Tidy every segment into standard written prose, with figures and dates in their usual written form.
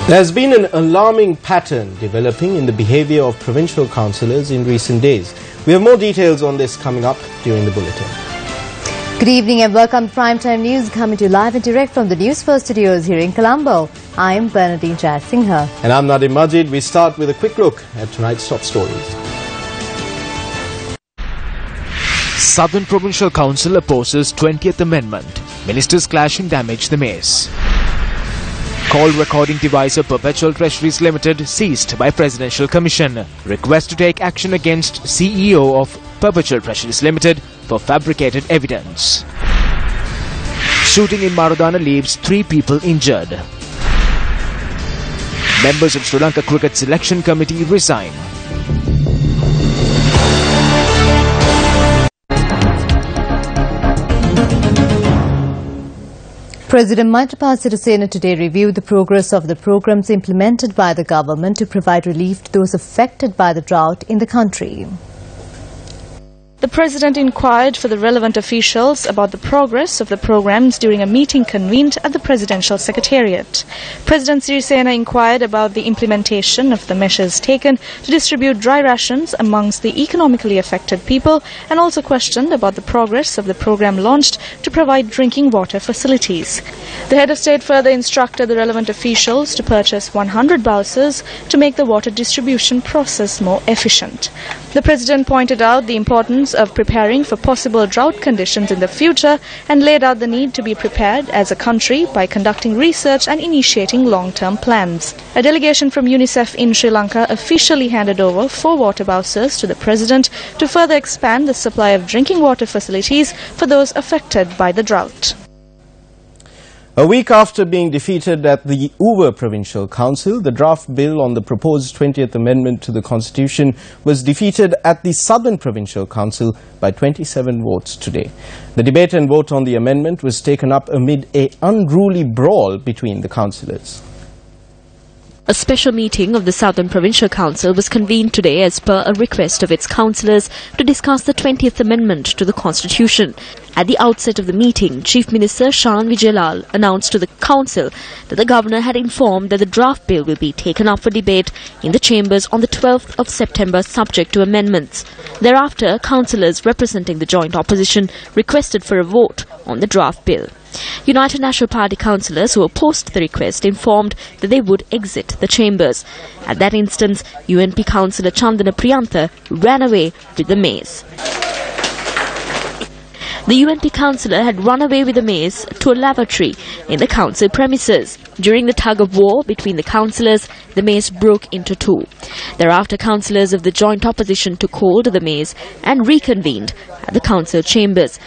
There has been an alarming pattern developing in the behavior of provincial councillors in recent days. We have more details on this coming up during the bulletin. Good evening and welcome to Primetime News, coming to you live and direct from the Newsfirst studios here in Columbo. I am Bernadine Jayasinghe. And I'm Nadim Majid. We start with a quick look at tonight's top stories. Southern Provincial Council opposes 20th Amendment. Ministers clash and damage the maze. Call recording device of Perpetual Treasuries Limited seized by Presidential Commission. Request to take action against CEO of Perpetual Treasuries Limited for fabricated evidence. Shooting in Maradana leaves 3 people injured. Members of Sri Lanka Cricket Selection Committee resign. President Maithripala Sirisena today reviewed the progress of the programs implemented by the government to provide relief to those affected by the drought in the country. The President inquired for the relevant officials about the progress of the programs during a meeting convened at the Presidential Secretariat. President Sirisena inquired about the implementation of the measures taken to distribute dry rations amongst the economically affected people and also questioned about the progress of the program launched to provide drinking water facilities. The head of state further instructed the relevant officials to purchase 100 bowsers to make the water distribution process more efficient. The President pointed out the importance of preparing for possible drought conditions in the future and laid out the need to be prepared as a country by conducting research and initiating long-term plans. A delegation from UNICEF in Sri Lanka officially handed over 4 water bowsers to the President to further expand the supply of drinking water facilities for those affected by the drought. A week after being defeated at the Uva Provincial Council, the draft bill on the proposed 20th Amendment to the Constitution was defeated at the Southern Provincial Council by 27 votes today. The debate and vote on the amendment was taken up amid an unruly brawl between the councillors. A special meeting of the Southern Provincial Council was convened today as per a request of its councillors to discuss the 20th Amendment to the Constitution. At the outset of the meeting, Chief Minister Shan Vijayalal announced to the Council that the Governor had informed that the draft bill will be taken up for debate in the chambers on the 12th of September subject to amendments. Thereafter, councillors representing the joint opposition requested for a vote on the draft bill. United National Party councillors who opposed the request informed that they would exit the chambers. At that instance, UNP councillor Chandana Priyantha ran away with the mace. The UNP councillor had run away with the mace to a lavatory in the council premises. During the tug-of-war between the councillors, the mace broke into 2. Thereafter, councillors of the joint opposition took hold of the mace and reconvened at the council chambers.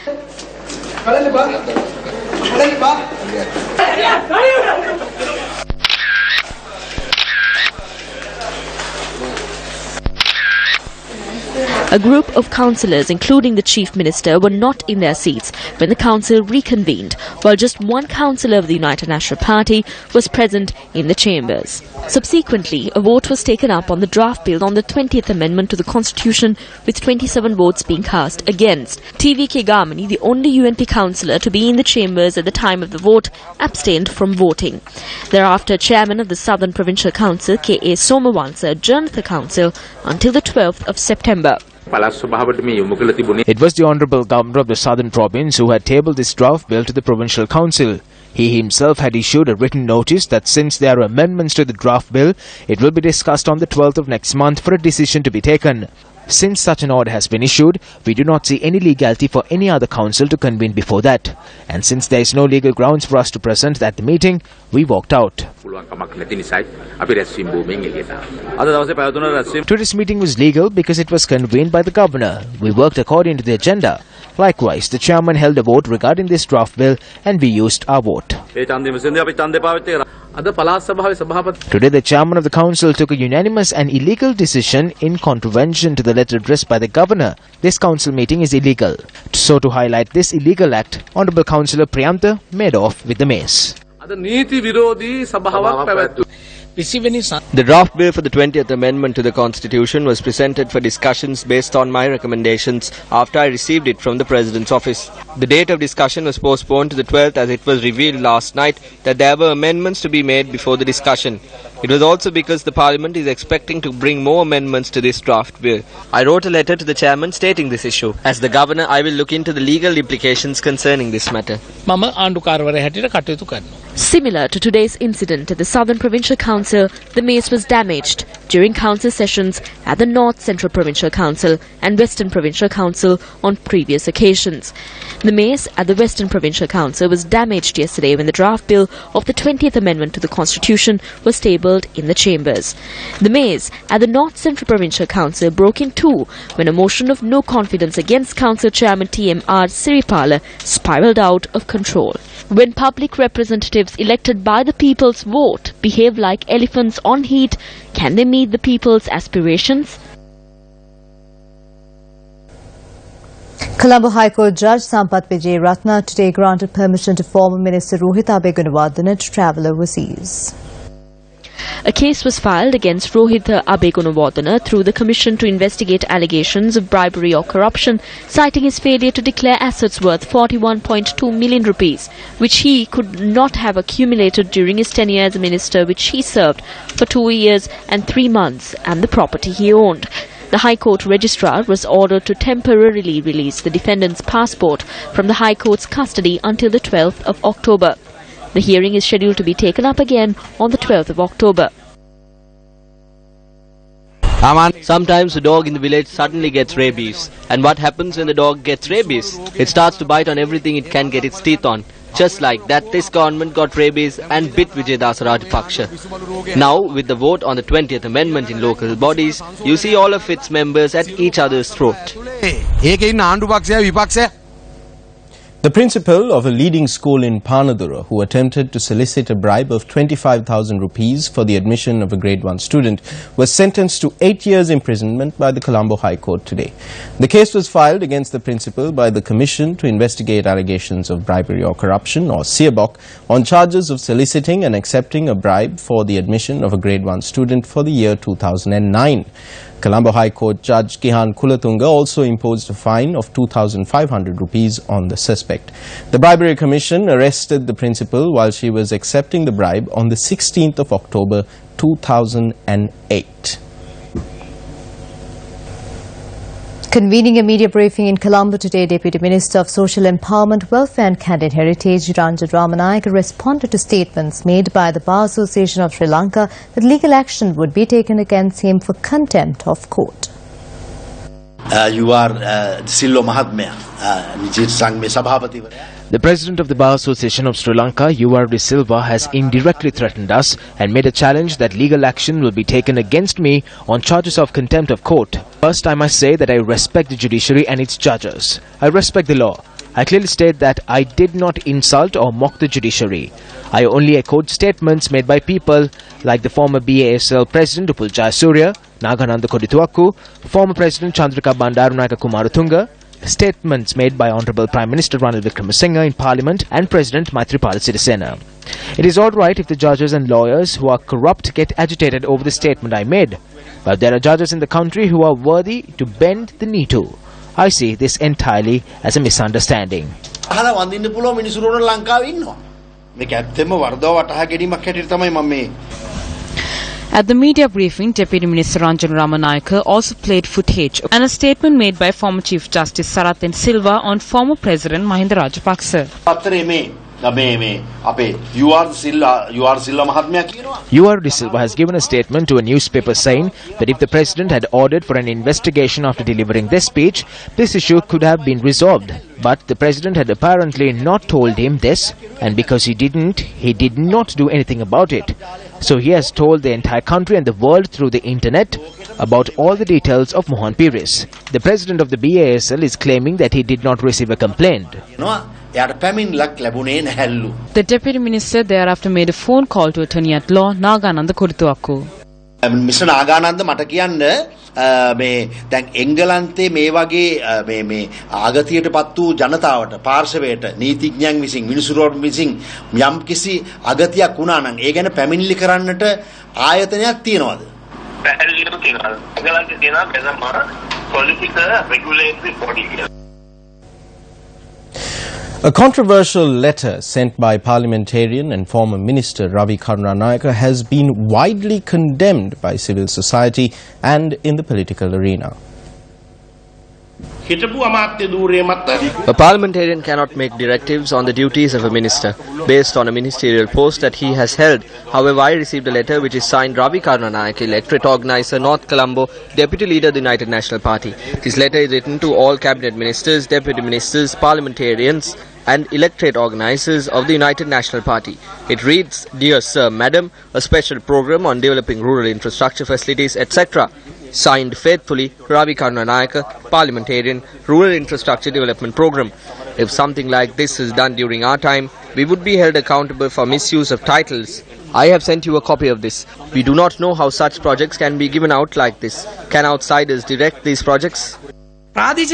A group of councillors, including the Chief Minister, were not in their seats when the council reconvened, while just one councillor of the United National Party was present in the chambers. Subsequently, a vote was taken up on the draft bill on the 20th Amendment to the Constitution, with 27 votes being cast against. TVK Gamani, the only UNP councillor to be in the chambers at the time of the vote, abstained from voting. Thereafter, Chairman of the Southern Provincial Council, K.A. Somawansa, adjourned the council until the 12th of September. It was the Honourable Governor of the Southern Province who had tabled this draft bill to the Provincial Council. He himself had issued a written notice that since there are amendments to the draft bill, it will be discussed on the 12th of next month for a decision to be taken. Since such an order has been issued, we do not see any legality for any other council to convene before that. And since there is no legal grounds for us to present at the meeting, we walked out. Today's meeting was legal because it was convened by the Governor. We worked according to the agenda. Likewise, the chairman held a vote regarding this draft bill and we used our vote. Today, the chairman of the council took a unanimous and illegal decision in contravention to the letter addressed by the governor. This council meeting is illegal. So to highlight this illegal act, Honourable Councillor Priyantha made off with the mace. The draft bill for the 20th Amendment to the Constitution was presented for discussions based on my recommendations after I received it from the President's office. The date of discussion was postponed to the 12th as it was revealed last night that there were amendments to be made before the discussion. It was also because the Parliament is expecting to bring more amendments to this draft bill. I wrote a letter to the chairman stating this issue. As the governor, I will look into the legal implications concerning this matter. Similar to today's incident at the Southern Provincial Council, the maze was damaged during council sessions at the North Central Provincial Council and Western Provincial Council on previous occasions. The maze at the Western Provincial Council was damaged yesterday when the draft bill of the 20th Amendment to the Constitution was tabled in the chambers. The maze at the North Central Provincial Council broke in two when a motion of no confidence against Council Chairman TMR Siripala spiraled out of control. When public representatives elected by the people's vote behave like elephants on heat, can they meet the people's aspirations? Columbo High Court Judge Sampath Vijay Ratna today granted permission to former Minister Rohit Abegunawardena to travel overseas. A case was filed against Rohit Abegunawardena through the Commission to investigate allegations of bribery or corruption, citing his failure to declare assets worth 41.2 million rupees, which he could not have accumulated during his tenure as a minister, which he served for 2 years and 3 months, and the property he owned. The High Court Registrar was ordered to temporarily release the defendant's passport from the High Court's custody until the 12th of October. The hearing is scheduled to be taken up again on the 12th of October. Sometimes the dog in the village suddenly gets rabies. And what happens when the dog gets rabies? It starts to bite on everything it can get its teeth on. Just like that, this government got rabies and bit Vijayadasa Rajapaksa. Now, with the vote on the 20th Amendment in local bodies, you see all of its members at each other's throat. The principal of a leading school in Panadura, who attempted to solicit a bribe of 25,000 rupees for the admission of a grade 1 student, was sentenced to 8 years imprisonment by the Columbo High Court today. The case was filed against the principal by the Commission to investigate allegations of bribery or corruption, or CIABOC, on charges of soliciting and accepting a bribe for the admission of a grade 1 student for the year 2009. Columbo High Court Judge Kihan Kulatunga also imposed a fine of 2,500 rupees on the suspect. The Bribery Commission arrested the principal while she was accepting the bribe on the 16th of October 2008. Convening a media briefing in Colombo today, Deputy Minister of Social Empowerment, Welfare and Candid Heritage, Samaranayake, responded to statements made by the Bar Association of Sri Lanka that legal action would be taken against him for contempt of court. You are Sillo Mahatmya, The President of the Bar Association of Sri Lanka, UR De Silva, has indirectly threatened us and made a challenge that legal action will be taken against me on charges of contempt of court. First, I must say that I respect the judiciary and its judges. I respect the law. I clearly state that I did not insult or mock the judiciary. I only echoed statements made by people like the former BASL President Upul Jayasuriya, Nagananda Kodituaku, former President Chandrika Bandarunayaka Kumaratunga, statements made by Honorable Prime Minister Ranil Wickremesinghe in Parliament and President Maithripala Sirisena. It is all right if the judges and lawyers who are corrupt get agitated over the statement I made, but there are judges in the country who are worthy to bend the knee to. I see this entirely as a misunderstanding. At the media briefing, Deputy Minister Ranjan Ramanayake also played footage and a statement made by former Chief Justice Sarathen Silva on former President Mahinda Rajapaksa. UR De Silva has given a statement to a newspaper saying that if the President had ordered for an investigation after delivering this speech, this issue could have been resolved. But the President had apparently not told him this, and because he did not do anything about it. So he has told the entire country and the world through the internet about all the details of Mohan Peiris. The President of the BASL is claiming that he did not receive a complaint. The Deputy Minister thereafter made a phone call to Attorney at Law Nagananda Kodituaku. Mr. Nagananda මට කියන්න දැන් එංගලන්තේ මේ වගේ මේ ආගතියටපත් වූ ජනතාවට පාර්ශවයට නීතිඥයන් විසින් මිනිසුරුවන් විසින් යම් කිසි අගතියක් වුණා නම් ඒ ගැන පැමිණිලි කරන්නට ආයතනයක් තියනවාද? පැහැදිලිවම තියෙනවා. එංගලන්තේ තියෙනවා වෙනම political regulatory body. A controversial letter sent by parliamentarian and former minister Ravi Karnataka has been widely condemned by civil society and in the political arena. A parliamentarian cannot make directives on the duties of a minister based on a ministerial post that he has held. However, I received a letter which is signed Ravi Karnataka, electorate organizer, North Columbo, deputy leader of the United National Party. This letter is written to all cabinet ministers, deputy ministers, parliamentarians and electorate organizers of the United National Party. It reads, "Dear Sir, Madam, a special program on developing rural infrastructure facilities, etc. Signed faithfully, Ravi Karnataka, Parliamentarian, Rural Infrastructure Development Program. If something like this is done during our time, we would be held accountable for misuse of titles. I have sent you a copy of this. We do not know how such projects can be given out like this. Can outsiders direct these projects?" It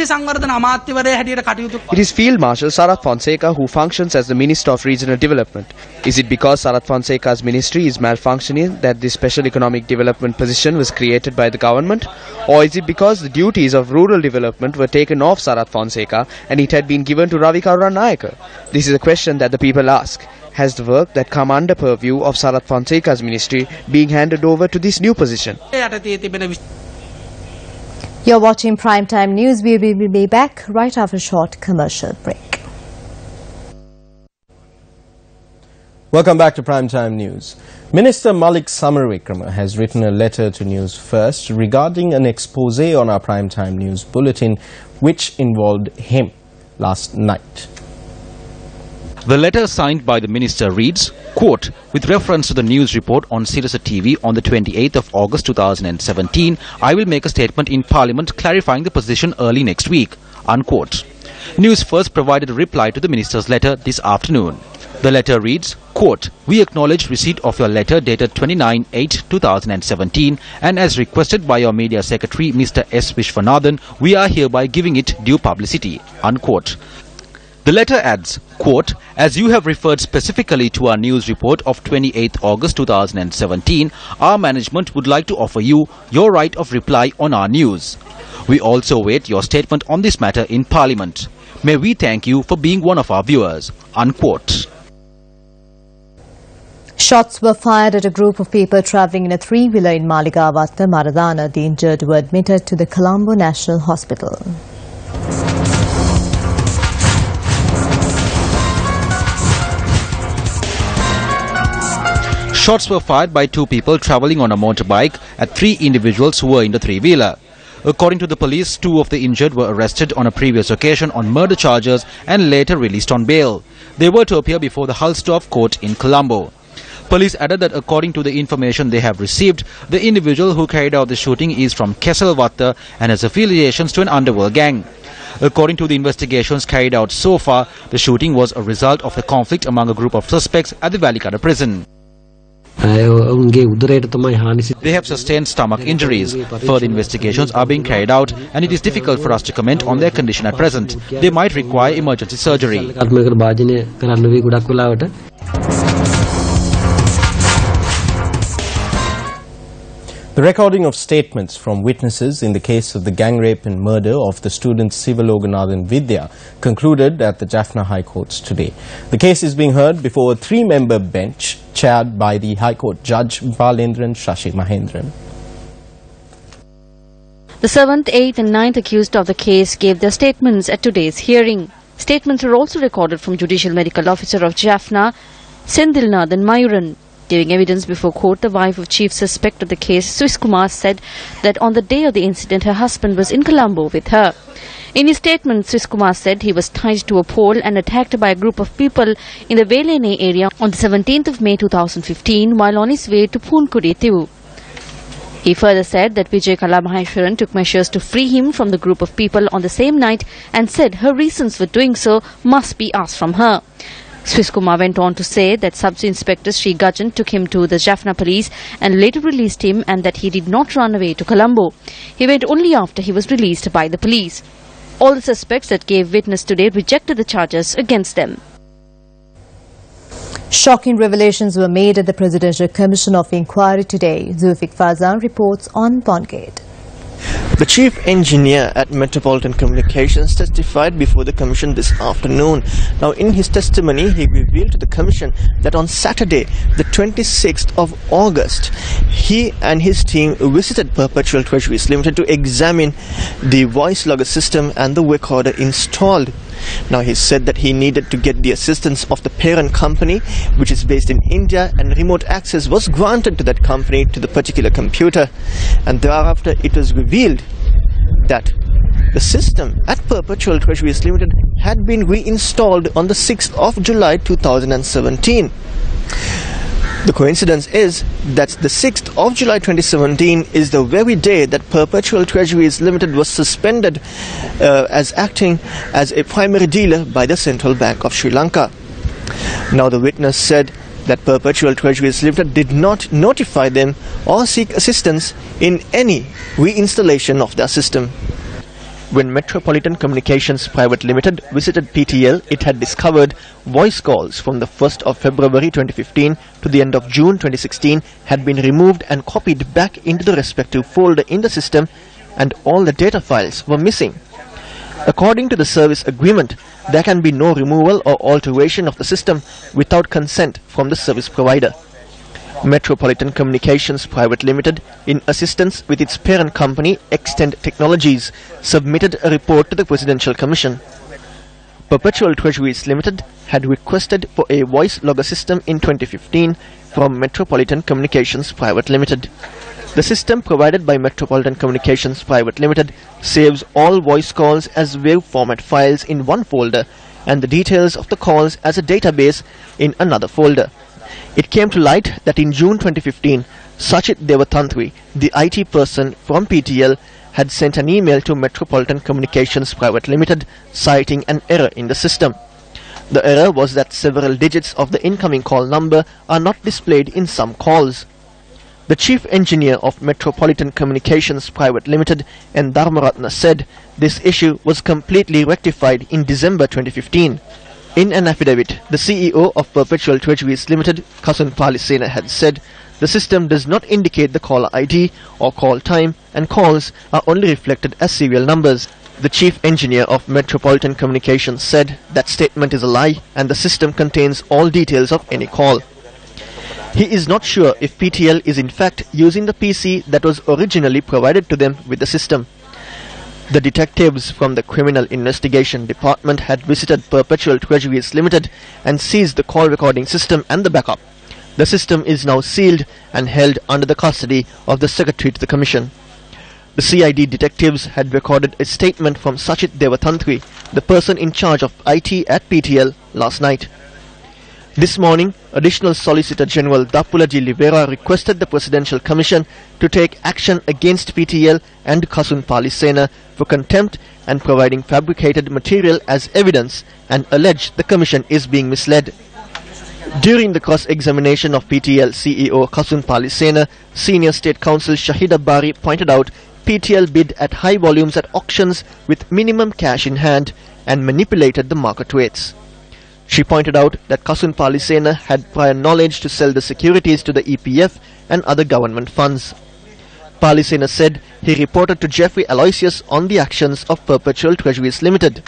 is Field Marshal Sarath Fonseca who functions as the Minister of Regional Development. Is it because Sarath Fonseca's ministry is malfunctioning that this special economic development position was created by the government? Or is it because the duties of rural development were taken off Sarath Fonseca and it had been given to Ravi Karnataka? This is a question that the people ask. Has the work that come under purview of Sarath Fonseca's ministry being handed over to this new position? You're watching Primetime News. We will be back right after a short commercial break. Welcome back to Primetime News. Minister Malik Samaranayake has written a letter to Newsfirst regarding an expose on our Primetime News bulletin which involved him last night. The letter signed by the minister reads, quote, "With reference to the news report on Sirius TV on the 28th of August 2017, I will make a statement in Parliament clarifying the position early next week," unquote. News First provided a reply to the minister's letter this afternoon. The letter reads, quote, "We acknowledge receipt of your letter dated 29/8/2017 and as requested by your media secretary Mr. S. Vishwanathan, we are hereby giving it due publicity," unquote. The letter adds, quote, "As you have referred specifically to our news report of 28th August 2017, our management would like to offer you your right of reply on our news. We also await your statement on this matter in Parliament. May we thank you for being one of our viewers," unquote. Shots were fired at a group of people travelling in a three-wheeler in Malaga, Maradana. The injured were admitted to the Columbo National Hospital. Shots were fired by two people travelling on a motorbike at three individuals who were in the three-wheeler. According to the police, two of the injured were arrested on a previous occasion on murder charges and later released on bail. They were to appear before the Hulsdorf court in Columbo. Police added that according to the information they have received, the individual who carried out the shooting is from Kesselwater and has affiliations to an underworld gang. According to the investigations carried out so far, the shooting was a result of the conflict among a group of suspects at the Valikada prison. They have sustained stomach injuries. Further investigations are being carried out and it is difficult for us to comment on their condition at present. They might require emergency surgery. The recording of statements from witnesses in the case of the gang rape and murder of the student Sivaloganathan Vidya concluded at the Jaffna High Courts today. The case is being heard before a three-member bench chaired by the High Court Judge Balendran Shashi Mahendran. The 7th, 8th and 9th accused of the case gave their statements at today's hearing. Statements were also recorded from Judicial Medical Officer of Jaffna, Sendilnathan Mayuran. Giving evidence before court, the wife of chief suspect of the case, Swiss Kumar, said that on the day of the incident, her husband was in Colombo with her. In his statement, Swiss Kumar said he was tied to a pole and attacked by a group of people in the Velene area on the 17th of May 2015 while on his way to Poonkuritivu. He further said that Vijay Kalamaheshwaran took measures to free him from the group of people on the same night and said her reasons for doing so must be asked from her. Swiss Kumar went on to say that Sub-Inspector Sri Gajan took him to the Jaffna police and later released him and that he did not run away to Colombo. He went only after he was released by the police. All the suspects that gave witness today rejected the charges against them. Shocking revelations were made at the Presidential Commission of Inquiry today. Zulfiq Fazan reports on Bondgate. The chief engineer at Metropolitan Communications testified before the commission this afternoon. Now, in his testimony, he revealed to the commission that on Saturday, the 26th of August, he and his team visited Perpetual Treasuries Limited to examine the voice logger system and the recorder installed. Now, he said that he needed to get the assistance of the parent company, which is based in India, and remote access was granted to that company to the particular computer. And thereafter, it was revealed that the system at Perpetual Treasuries Limited had been reinstalled on the 6th of July 2017. The coincidence is that the 6th of July 2017 is the very day that Perpetual Treasuries Limited was suspended as acting as a primary dealer by the Central Bank of Sri Lanka. Now, the witness said that Perpetual Treasuries Limited did not notify them or seek assistance in any reinstallation of their system. When Metropolitan Communications Private Limited visited PTL, it had discovered voice calls from the 1st of February 2015 to the end of June 2016 had been removed and copied back into the respective folder in the system, and all the data files were missing. According to the service agreement, there can be no removal or alteration of the system without consent from the service provider. Metropolitan Communications Private Limited, in assistance with its parent company Extend Technologies, submitted a report to the Presidential Commission. Perpetual Treasuries Limited had requested for a voice logger system in 2015 from Metropolitan Communications Private Limited. The system provided by Metropolitan Communications Private Limited saves all voice calls as WAV format files in one folder and the details of the calls as a database in another folder. It came to light that in June 2015, Sachit Devatantri, the IT person from PTL, had sent an email to Metropolitan Communications Private Limited citing an error in the system. The error was that several digits of the incoming call number are not displayed in some calls. The chief engineer of Metropolitan Communications Private Limited, N. Dharmaratna, said this issue was completely rectified in December 2015. In an affidavit, the CEO of Perpetual Treasuries Limited, Kasun Palisena, had said the system does not indicate the caller ID or call time, and calls are only reflected as serial numbers. The chief engineer of Metropolitan Communications said that statement is a lie and the system contains all details of any call. He is not sure if PTL is in fact using the PC that was originally provided to them with the system. The detectives from the Criminal Investigation Department had visited Perpetual Treasuries Limited and seized the call recording system and the backup. The system is now sealed and held under the custody of the Secretary to the Commission. The CID detectives had recorded a statement from Sachit Devatantri, the person in charge of IT at PTL, last night. This morning, Additional Solicitor General Dapulaji Livera requested the Presidential Commission to take action against PTL and Kasun Palisena for contempt and providing fabricated material as evidence, and alleged the Commission is being misled. During the cross-examination of PTL CEO Kasun Palisena, Senior State Counsel Shahida Bari pointed out PTL bid at high volumes at auctions with minimum cash in hand and manipulated the market rates. She pointed out that Kasun Palisena had prior knowledge to sell the securities to the EPF and other government funds. Palisena said he reported to Jeffrey Aloysius on the actions of Perpetual Treasuries Limited.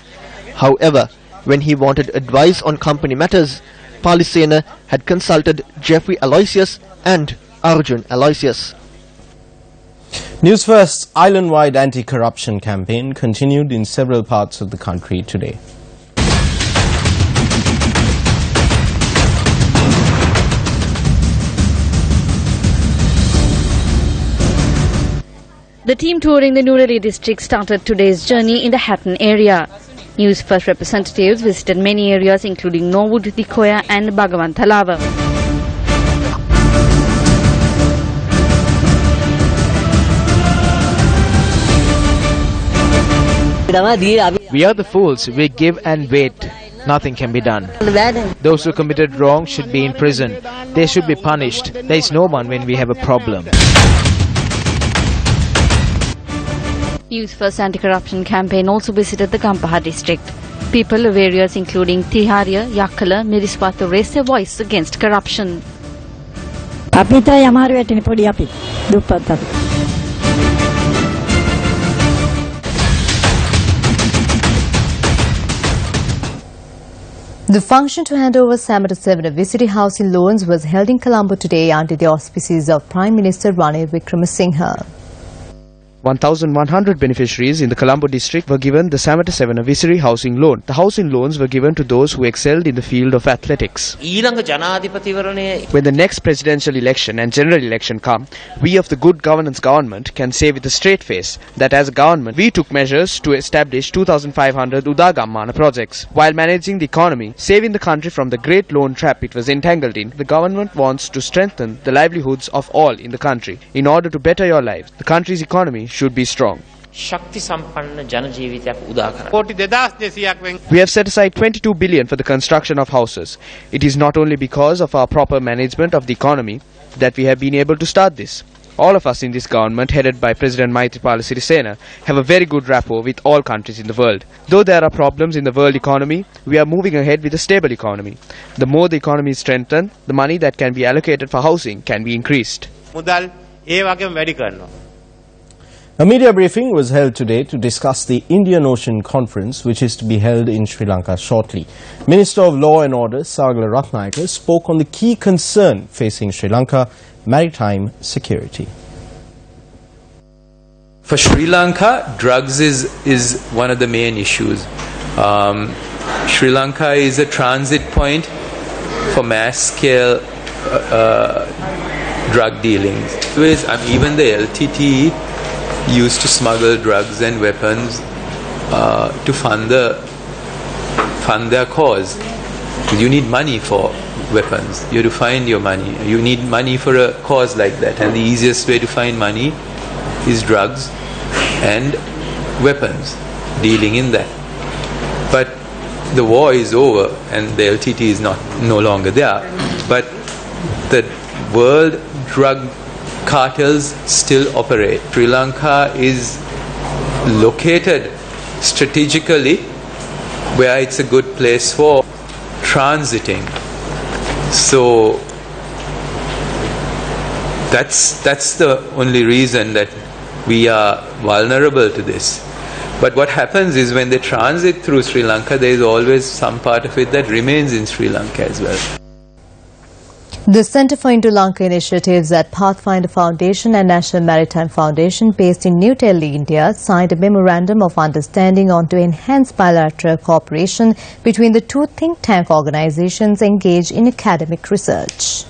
However, when he wanted advice on company matters, Palisena had consulted Jeffrey Aloysius and Arjun Aloysius. Newsfirst's island-wide anti-corruption campaign continued in several parts of the country today. The team touring the Nurali district started today's journey in the Hatton area. Newsfirst representatives visited many areas including Norwood, Dikoya and Bhagavanthalava. We are the fools. We give and wait. Nothing can be done. Those who committed wrong should be in prison. They should be punished. There is no one when we have a problem. Newsfirst Anti-Corruption Campaign also visited the Gampaha district. People of areas including Tiharia, Yakala, Miriswatu raised their voice against corruption. The function to hand over Samaranayake Visity housing loans was held in Colombo today under the auspices of Prime Minister Ranil Wickremesinghe. 1,100 beneficiaries in the Colombo district were given the Samaranayake Visity housing loan. The housing loans were given to those who excelled in the field of athletics. When the next presidential election and general election come, we of the good governance government can say with a straight face that as a government, we took measures to establish 2,500 Udagammana projects. While managing the economy, saving the country from the great loan trap it was entangled in, the government wants to strengthen the livelihoods of all in the country. In order to better your lives, the country's economy should be strong. We have set aside 22 billion for the construction of houses. It is not only because of our proper management of the economy that we have been able to start this. All of us in this government, headed by President Maithripala Sirisena, have a very good rapport with all countries in the world. Though there are problems in the world economy, we are moving ahead with a stable economy. The more the economy is strengthened, the money that can be allocated for housing can be increased. A media briefing was held today to discuss the Indian Ocean Conference, which is to be held in Sri Lanka shortly. Minister of Law and Order, Sagala Ratnayake, spoke on the key concern facing Sri Lanka, maritime security. For Sri Lanka, drugs is one of the main issues. Sri Lanka is a transit point for mass-scale drug dealings. Even the LTT used to smuggle drugs and weapons to fund their cause. You need money for weapons. You have to find your money. You need money for a cause like that, and the easiest way to find money is drugs and weapons, dealing in that. But the war is over and the LTT is no longer there. But the world drug cartels still operate. Sri Lanka is located strategically where it's a good place for transiting. So that's the only reason that we are vulnerable to this. But what happens is when they transit through Sri Lanka, there is always some part of it that remains in Sri Lanka as well. The Centre for Indo-Lanka Initiatives at Pathfinder Foundation and National Maritime Foundation, based in New Delhi, India, signed a memorandum of understanding on to enhance bilateral cooperation between the two think tank organizations engaged in academic research.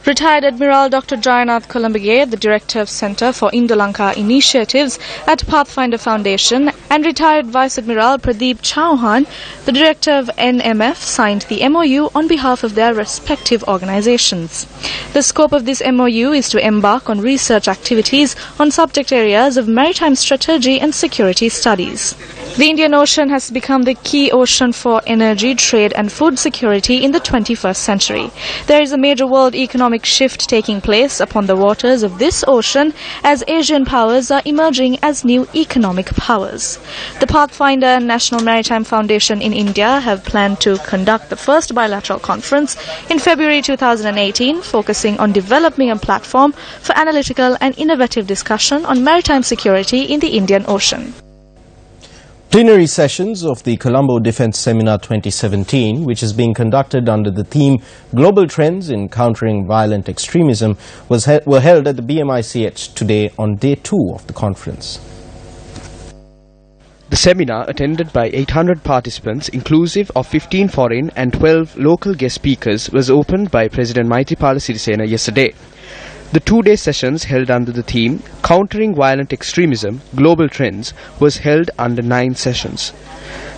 Retired Admiral Dr. Jayanath Columbo, the Director of Centre for Indo-Lanka Initiatives at Pathfinder Foundation, and retired Vice Admiral Pradeep Chauhan, the Director of NMF, signed the MOU on behalf of their respective organizations. The scope of this MOU is to embark on research activities on subject areas of maritime strategy and security studies. The Indian Ocean has become the key ocean for energy, trade and food security in the 21st century. There is a major world economic shift taking place upon the waters of this ocean as Asian powers are emerging as new economic powers. The Pathfinder and National Maritime Foundation in India have planned to conduct the first bilateral conference in February 2018, focusing on developing a platform for analytical and innovative discussion on maritime security in the Indian Ocean. Plenary sessions of the Colombo Defence Seminar 2017, which is being conducted under the theme Global Trends in Countering Violent Extremism, were held at the BMICH today on day 2 of the conference. The seminar, attended by 800 participants, inclusive of 15 foreign and 12 local guest speakers, was opened by President Maithripala Sirisena yesterday. The two-day sessions held under the theme Countering Violent Extremism, Global Trends was held under 9 sessions.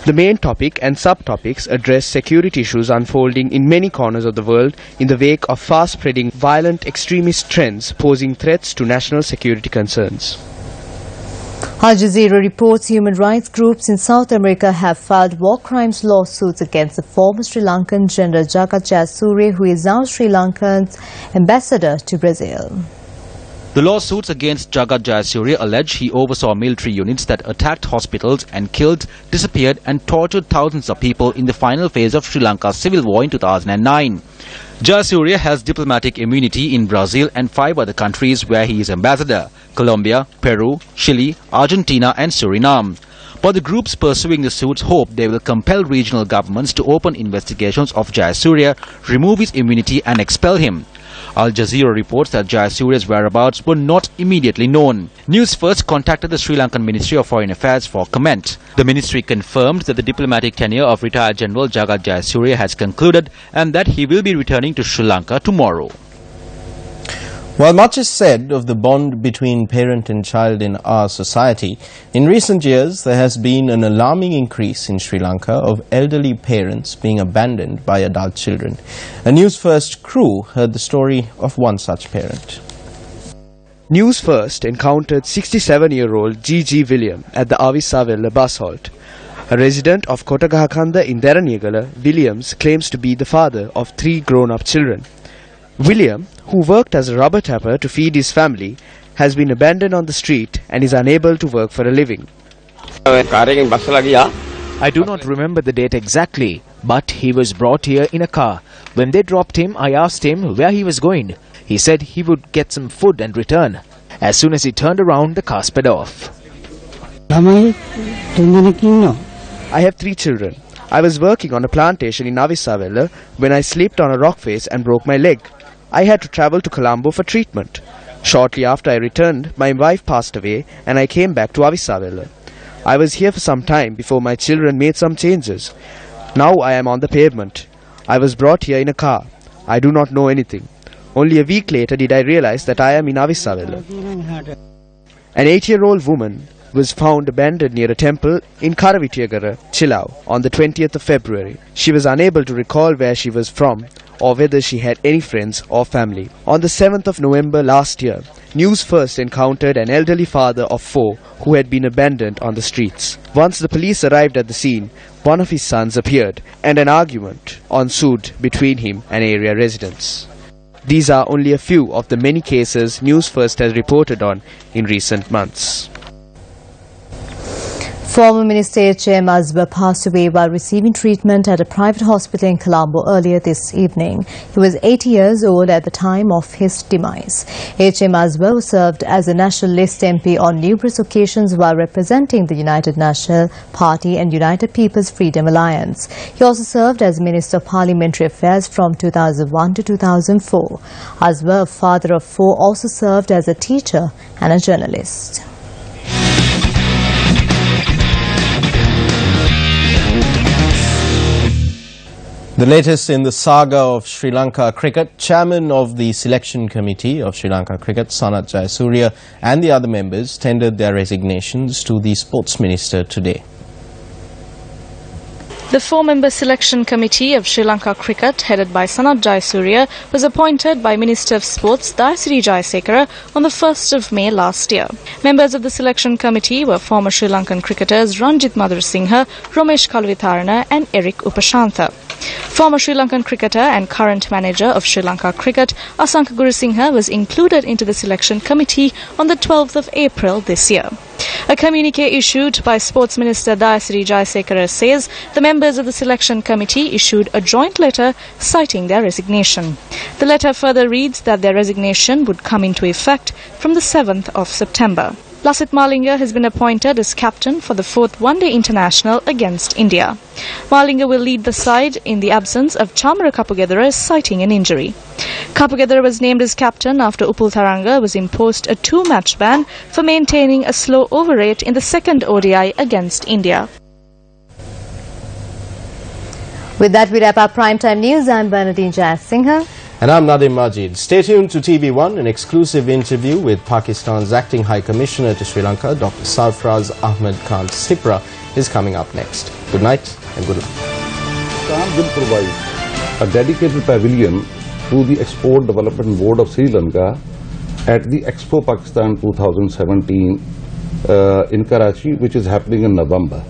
The main topic and subtopics address security issues unfolding in many corners of the world in the wake of fast-spreading violent extremist trends posing threats to national security concerns. Al Jazeera reports human rights groups in South America have filed war crimes lawsuits against the former Sri Lankan General Jagat Jayasuriya, who is now Sri Lanka's ambassador to Brazil. The lawsuits against Jagat Jayasuriya allege he oversaw military units that attacked hospitals and killed, disappeared and tortured thousands of people in the final phase of Sri Lanka's civil war in 2009. Jayasuriya has diplomatic immunity in Brazil and 5 other countries where he is ambassador: Colombia, Peru, Chile, Argentina and Suriname. But the groups pursuing the suits hope they will compel regional governments to open investigations of Jayasuriya, remove his immunity and expel him. Al Jazeera reports that Jayasuriya's whereabouts were not immediately known. Newsfirst contacted the Sri Lankan Ministry of Foreign Affairs for comment. The ministry confirmed that the diplomatic tenure of retired General Jagat Jayasuriya has concluded and that he will be returning to Sri Lanka tomorrow. While much is said of the bond between parent and child in our society, in recent years there has been an alarming increase in Sri Lanka of elderly parents being abandoned by adult children. A Newsfirst crew heard the story of one such parent. Newsfirst encountered 67-year-old G.G. William at the Avisavella bus halt. A resident of Kotagahakanda in Deraniyagala, Williams claims to be the father of 3 grown-up children. William, who worked as a rubber tapper to feed his family, has been abandoned on the street and is unable to work for a living. I do not remember the date exactly, but he was brought here in a car. When they dropped him, I asked him where he was going. He said he would get some food and return. As soon as he turned around, the car sped off. I have 3 children. I was working on a plantation in Avisavella when I slipped on a rock face and broke my leg. I had to travel to Columbo for treatment. Shortly after I returned, my wife passed away and I came back to Avisavella. I was here for some time before my children made some changes. Now I am on the pavement. I was brought here in a car. I do not know anything. Only a week later did I realize that I am in Avisavella. An 8-year-old woman was found abandoned near a temple in Karavitiyagara, Chilau, on the 20th of February. She was unable to recall where she was from or whether she had any friends or family. On the 7th of November last year, Newsfirst encountered an elderly father of 4 who had been abandoned on the streets. Once the police arrived at the scene, one of his sons appeared and an argument ensued between him and area residents. These are only a few of the many cases Newsfirst has reported on in recent months. Former Minister H.M. Azbar passed away while receiving treatment at a private hospital in Colombo earlier this evening. He was 80 years old at the time of his demise. H.M. Azbar served as a National List MP on numerous occasions while representing the United National Party and United People's Freedom Alliance. He also served as Minister of Parliamentary Affairs from 2001 to 2004. Azbar, a father of 4, also served as a teacher and a journalist. The latest in the saga of Sri Lanka cricket, Chairman of the Selection Committee of Sri Lanka Cricket, Sanath Jayasuriya, and the other members tendered their resignations to the Sports Minister today. The 4-member selection committee of Sri Lanka Cricket, headed by Sanath Jayasuriya, was appointed by Minister of Sports Dayasiri Jayasekara on the 1st of May last year. Members of the selection committee were former Sri Lankan cricketers Ranjit Madhurasinghe, Romesh Kalvitharana and Eric Upashantha. Former Sri Lankan cricketer and current manager of Sri Lanka Cricket, Asanka Gurusinghe, was included into the selection committee on the 12th of April this year. A communique issued by Sports Minister Dayasiri Jayasekara says the members of the selection committee issued a joint letter citing their resignation. The letter further reads that their resignation would come into effect from the 7th of September. Lasith Malinga has been appointed as captain for the 4th One-Day International against India. Malinga will lead the side in the absence of Chamara Kapugedera, citing an injury. Kapugedera was named as captain after Upul Tharanga was imposed a 2-match ban for maintaining a slow over rate in the 2nd ODI against India. With that, we wrap up Primetime News. I'm Bernadine Jayasinghe. And I'm Nadim Majid. Stay tuned to TV1. An exclusive interview with Pakistan's Acting High Commissioner to Sri Lanka, Dr. Sarfraz Ahmed Khan Sipra, is coming up next. Good night and good luck. Pakistan will provide a dedicated pavilion to the Export Development Board of Sri Lanka at the Expo Pakistan 2017 in Karachi, which is happening in November.